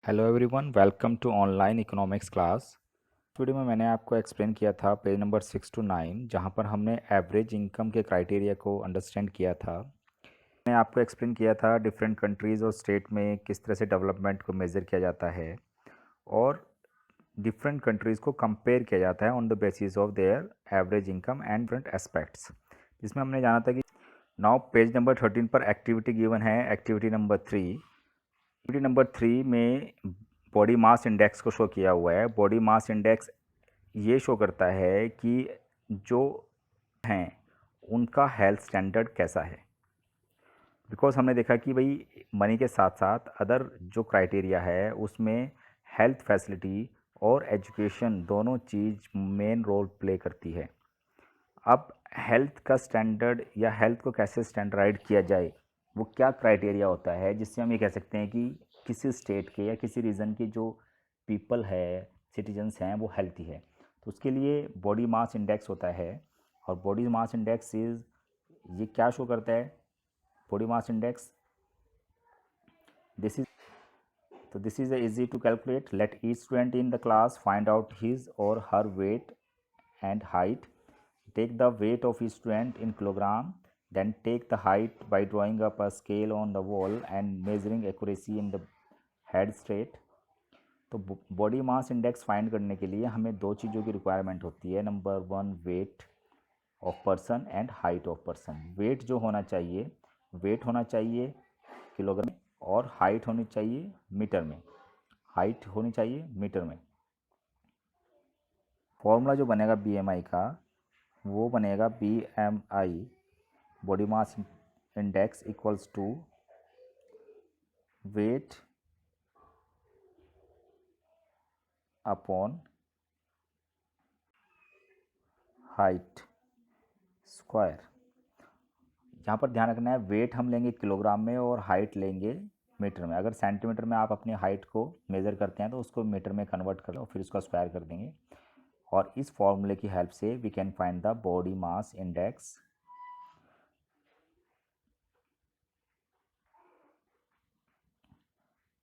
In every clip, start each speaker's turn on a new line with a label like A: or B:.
A: Hello everyone, welcome to online economics class. Video में मैंने आपको एक्सप्लेन किया था पेज नंबर 6 to 9, जहां पर हमने एवरेज इनकम के क्राइटेरिया को अंडरस्टैंड किया था। मैंने आपको एक्सप्लेन किया था डिफरेंट कंट्रीज़ और स्टेट में किस तरह से डेवलपमेंट को मेज़र किया जाता है और डिफरेंट कंट्रीज़ को कंपेयर किया जाता है on the basis of their average income and different aspects, जिसमें हमने जाना था कि नाउ पेज नंबर 13 पर एक्टिविटी गिवन है। एक्टिविटी नंबर 3 में बॉडी मास इंडेक्स को शो किया हुआ है। बॉडी मास इंडेक्स ये शो करता है कि जो हैं उनका हेल्थ स्टैंडर्ड कैसा है। बिकॉज हमने देखा कि भाई मनी के साथ साथ अदर जो क्राइटेरिया है उसमें हेल्थ फैसिलिटी और एजुकेशन दोनों चीज़ मेन रोल प्ले करती है। अब हेल्थ का स्टैंडर्ड या हेल्थ को कैसे स्टैंडर्डाइज किया जाए, वो क्या क्राइटेरिया होता है जिससे हम ये कह सकते हैं कि किसी स्टेट के या किसी रीजन के जो पीपल है, सिटीजन्स हैं, वो हेल्थी है। तो उसके लिए बॉडी मास इंडेक्स होता है। और बॉडी मास इंडेक्स इज़, ये क्या शो करता है? Body mass index, this is तो this is easy to calculate. Let each student in the class find out his और her weight and height. Take the weight of each student in kilogram, then take the height by drawing up a scale on the wall and measuring accuracy in the head straight. तो body mass index find करने के लिए हमें दो चीज़ों की requirement होती है। Number 1, weight of person and height of person. Weight जो होना चाहिए, वेट होना चाहिए किलोग्राम में, और हाइट होनी चाहिए मीटर में। हाइट होनी चाहिए मीटर में। फॉर्मूला जो बनेगा बीएमआई का, वो बनेगा BMI, body mass index, equals to weight upon height square. यहाँ पर ध्यान रखना है, वेट हम लेंगे किलोग्राम में और हाइट लेंगे मीटर में। अगर सेंटीमीटर में आप अपनी हाइट को मेज़र करते हैं तो उसको मीटर में कन्वर्ट कर लो, फिर उसका स्क्वायर कर देंगे। और इस फॉर्मूले की हेल्प से we can find the body mass index.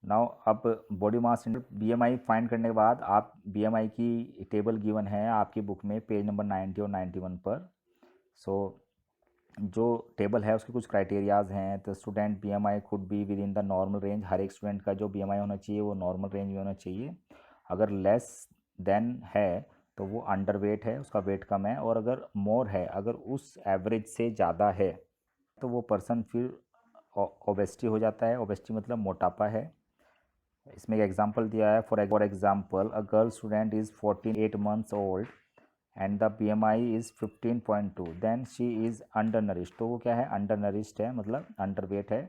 A: Now अब बॉडी मास बीएमआई फाइंड करने के बाद आप बीएमआई की टेबल गिवन है आपकी बुक में पेज नंबर 90 और 91 पर। सो जो टेबल है उसके कुछ क्राइटेरियाज हैं। तो student BMI could be within the normal range. हर एक स्टूडेंट का जो बीएमआई होना चाहिए वो नॉर्मल रेंज में होना चाहिए। अगर लेस देन है तो वो अंडर वेट है, उसका वेट कम है। और अगर मोर है, अगर उस एवरेज से ज़्यादा है, तो वो पर्सन फिर ओबेसिटी हो जाता है। ओबेसिटी मतलब मोटापा है। इसमें एक एग्जांपल दिया है। For example, a girl student is 48 months old and the BMI is 15.2, then she is undernourished. तो वो क्या है? अंडर नरिश्ड है, मतलब अंडर वेट है।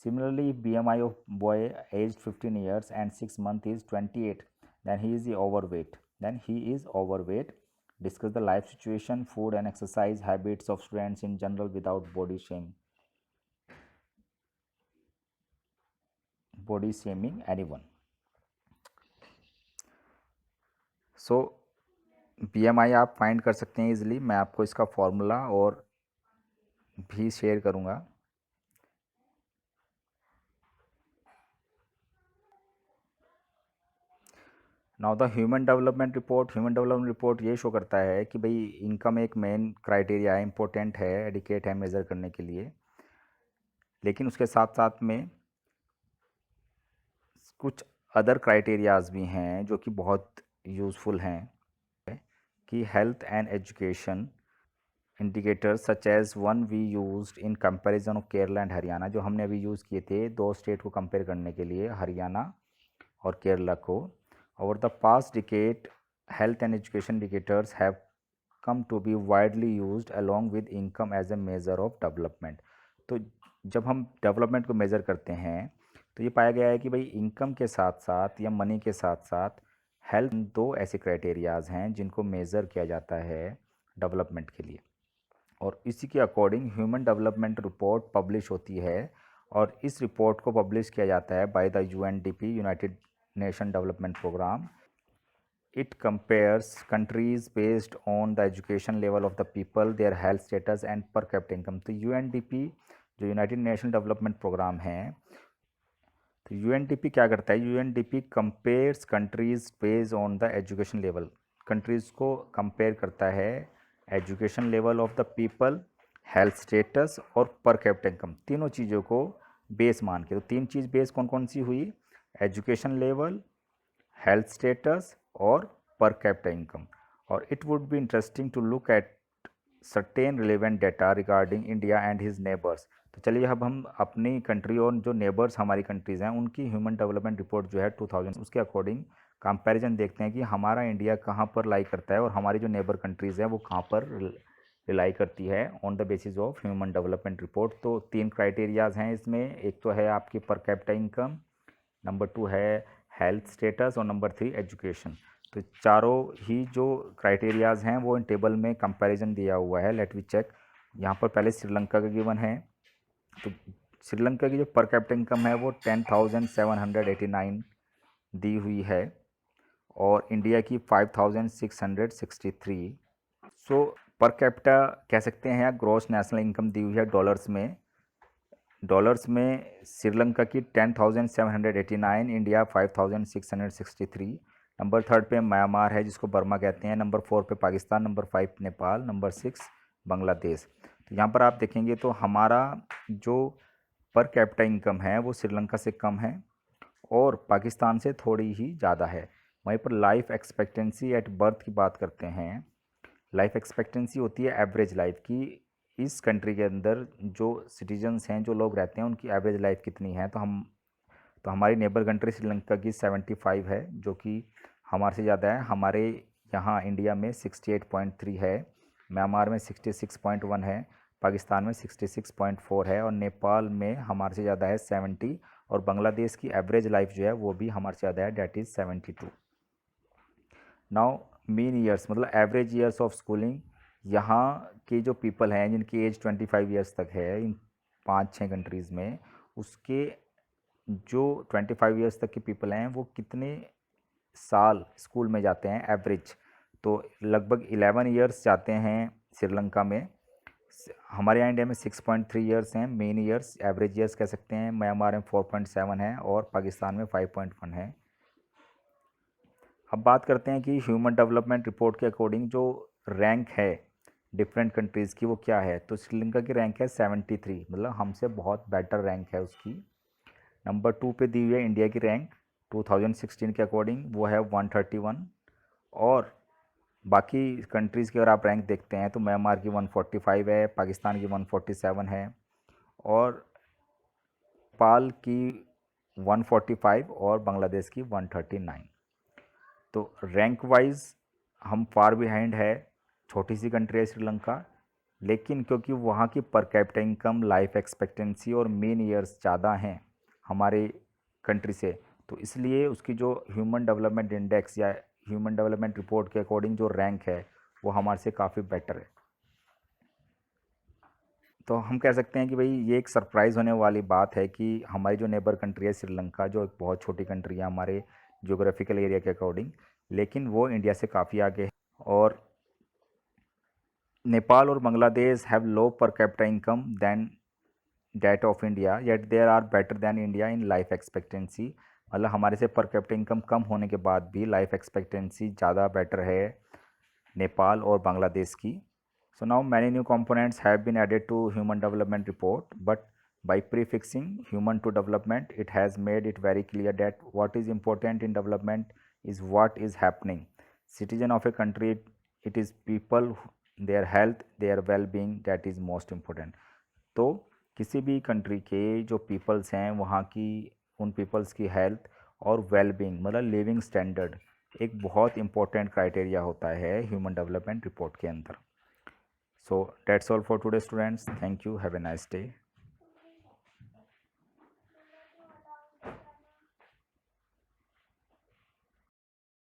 A: Similarly BMI of boy age 15 years and 6 months is 28, then he is overweight. Discuss the life situation, food and exercise habits of students in general without body shaming anyone. So BMI आप find कर सकते हैं easily. मैं आपको इसका formula और भी share करूंगा। Now the human development report ये शो करता है कि भाई इनकम एक मेन क्राइटेरिया है, इंपॉर्टेंट है, एडिकेट है मेज़र करने के लिए। लेकिन उसके साथ साथ में कुछ अदर क्राइटेरियाज भी हैं जो कि बहुत यूज़फुल हैं, कि health and education indicators such as one we used in comparison of Kerala and Haryana, जो हमने अभी यूज़ किए थे दो स्टेट को कंपेयर करने के लिए, हरियाणा और केरला को। Over the past decade, health and education indicators have come to be widely used along with income as a measure of development. तो जब हम डेवलपमेंट को मेज़र करते हैं तो ये पाया गया है कि भाई इनकम के साथ साथ या मनी के साथ साथ हेल्थ, दो ऐसे क्राइटेरियाज हैं जिनको मेज़र किया जाता है डेवलपमेंट के लिए। और इसी के according human development report publish होती है। और इस रिपोर्ट को पब्लिश किया जाता है by the UNDP, united nation development programme. It compares countries based on the education level of the people, their health status and per capita income. तो UNDP जो यूनाइटेड नेशन डेवलपमेंट प्रोग्राम है, तो UNDP क्या करता है, UNDP compares countries based on the education level, countries को compare करता है education level of the people, health status और पर कैपिटा इनकम, तीनों चीज़ों को बेस मान के। तो तीन चीज़ बेस कौन कौन सी हुई, एजुकेशन लेवल, हेल्थ स्टेटस और पर कैपिटा इनकम। और it would be interesting to look at certain relevant data regarding India and his neighbours. तो चलिए अब हम अपनी कंट्री और जो नेबर्स हमारी कंट्रीज़ हैं उनकी ह्यूमन डेवलपमेंट रिपोर्ट जो है 2000 उसके अकॉर्डिंग कंपैरिजन देखते हैं कि हमारा इंडिया कहाँ पर लाई करता है और हमारी जो नेबर कंट्रीज़ हैं वो कहाँ पर रिलाई करती है on the basis of human development report. तो तीन क्राइटेरियाज़ हैं इसमें, एक तो है आपकी पर कैपिटा इनकम, नंबर 2 है हेल्थ स्टेटस और नंबर 3 एजुकेशन। तो चारों ही जो क्राइटेरियाज़ हैं वो इन टेबल में कंपैरिजन दिया हुआ है। Let we check. यहाँ पर पहले श्रीलंका का गिवन है, तो श्रीलंका की जो पर कैपिटा इनकम है वो 10,789 दी हुई है और इंडिया की 5,663। सो पर कैपिटा कह सकते हैं या ग्रॉस नेशनल इनकम दी हुई है डॉलर्स में श्रीलंका की 10,789, इंडिया 5,663। नंबर 3 पे म्यांमार है जिसको बर्मा कहते हैं, नंबर 4 पे पाकिस्तान, नंबर 5 नेपाल, नंबर 6 बांग्लादेश। तो यहाँ पर आप देखेंगे तो हमारा जो पर कैपिटा इनकम है वो श्रीलंका से कम है और पाकिस्तान से थोड़ी ही ज़्यादा है। वहीं पर लाइफ एक्सपेक्टेंसी एट बर्थ की बात करते हैं, लाइफ एक्सपेक्टेंसी होती है एवरेज लाइफ की, इस कंट्री के अंदर जो सिटीजन्स हैं, जो लोग रहते हैं, उनकी एवरेज लाइफ कितनी है। तो हमारी नेबर कंट्री श्रीलंका की 75 है जो कि हमारे से ज़्यादा है। हमारे यहाँ इंडिया में 68.3 है, म्यांमार में 66.1 है, पाकिस्तान में 66.4 है और नेपाल में हमारे से ज़्यादा है 70 और बांग्लादेश की एवरेज लाइफ जो है वो भी हमारे से ज़्यादा है, that is 72। Now mean years मतलब एवरेज ईयर्स ऑफ स्कूलिंग, यहाँ के जो पीपल हैं जिनकी एज 25 ईयर्स तक है इन 5-6 कंट्रीज़ में, उसके जो 25 ईयर्स तक के पीपल हैं वो कितने साल स्कूल में जाते हैं एवरेज। तो लगभग 11 ईयर्स जाते हैं श्रीलंका में, हमारे यहाँ इंडिया में 6.3 ईयर्स हैं मेन ईयर्स, एवरेज ईयर्स कह सकते हैं। म्यांमार में 4.7 है और पाकिस्तान में 5.1 है। अब बात करते हैं कि ह्यूमन डेवलपमेंट रिपोर्ट के अकॉर्डिंग जो रैंक है डिफरेंट कंट्रीज़ की वो क्या है। तो श्रीलंका की रैंक है 73, मतलब हमसे बहुत बेटर रैंक है उसकी। नंबर 2 पे दी हुई है इंडिया की रैंक 2016 के अकॉर्डिंग, वो है 131। और बाकी कंट्रीज़ की अगर आप रैंक देखते हैं तो म्यांमार की 145 है, पाकिस्तान की 147 है और नेपाल की 145 और बांग्लादेश की 139। तो रैंक वाइज हम फार बिहाइंड है, छोटी सी कंट्री है श्रीलंका, लेकिन क्योंकि वहाँ की पर कैपिटा इनकम, लाइफ एक्सपेक्टेंसी और मेन ईयर्स ज़्यादा हैं हमारे कंट्री से, तो इसलिए उसकी जो ह्यूमन डेवलपमेंट इंडेक्स या ह्यूमन डेवलपमेंट रिपोर्ट के अकॉर्डिंग जो रैंक है वो हमारे से काफ़ी बेटर है। तो हम कह सकते हैं कि भाई ये एक सरप्राइज़ होने वाली बात है कि हमारी जो नेबर कंट्री है श्रीलंका, जो एक बहुत छोटी कंट्री है हमारे ज्योग्राफिकल एरिया के अकॉर्डिंग, लेकिन वो इंडिया से काफ़ी आगे है। और नेपाल और Bangladesh have low per capita income than that of India, yet there are better than India in life expectancy. मतलब हमारे से पर कैपिटा इनकम कम होने के बाद भी लाइफ एक्सपेक्टेंसी ज़्यादा बेटर है नेपाल और बांग्लादेश की। So now many new components have been added to human development report, but by prefixing human to development, it has made it very clear that what is important in development is what is happening. Citizen of a country, it is people, their health, their well-being, that is most important. तो किसी भी country के जो peoples हैं वहाँ की, उन peoples की हेल्थ और वेल-बींग मतलब लिविंग स्टैंडर्ड एक बहुत इंपॉर्टेंट क्राइटेरिया होता है ह्यूमन डेवलपमेंट रिपोर्ट के अंदर। So that's all for today students. Thank you. Have a nice day.